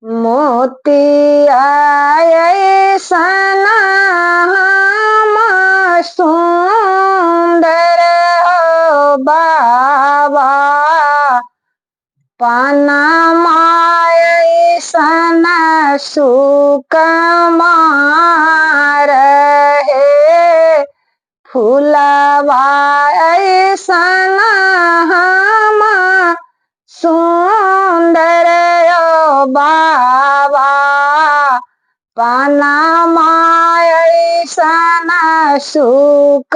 मोतिया ऐसना हम सुंदर हो बाबा, पनमा ऐसन सुकुमार है, फूलवा ऐसन हम सुंदर हो बाबा, पनमा ऐसन सुकुमार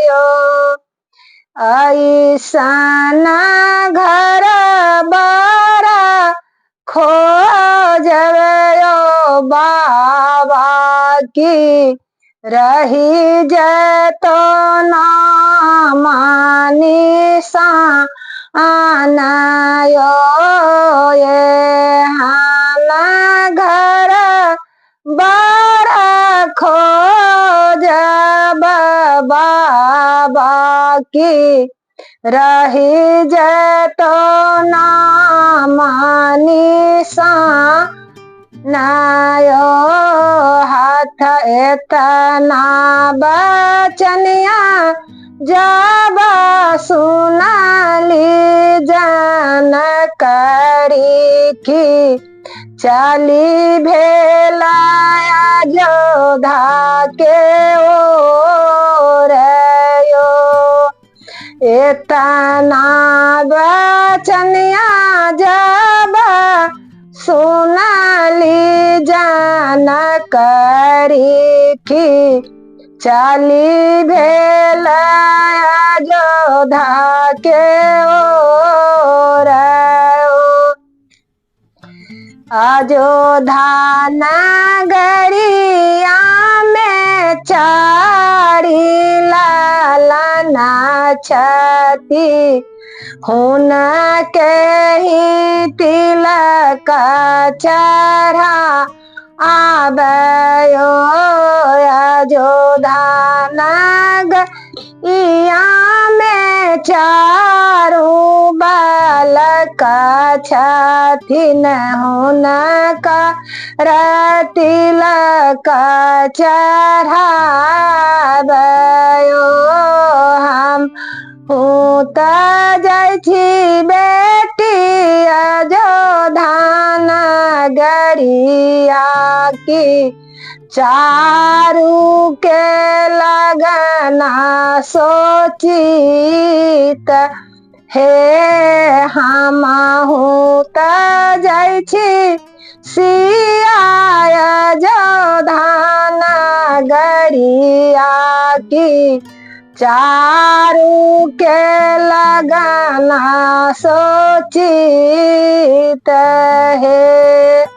यो। ऐसन घर बार खोजबो बाबा की, रही जतो नाम निशानयो। ये हाल घर बार खोजब बाबा की, रही जतो नाम निशानयो। हाथ एतना बचनिया जब सुनली जानकारी की, चली भेला अयोध्या के ओर यो। एतना बचनिया जब सुनली जानकारी की, चली भेल अयोध्या के ओर। अयोध्या नगरिया में चारी लालना छती, हुनके ही तिलक चढ़ा आबयो। अयोध्या नगरिया में चारू बालक छथिन, हुनका तिलक चढ़ाबयो। हम त जाइ छी बेटी अयोध्या नगरिया की, चारू के लगना सोचित हे, हमहु त जाइ छी सिया अयोध्या नगरिया की, चारू के लगना सोचित है।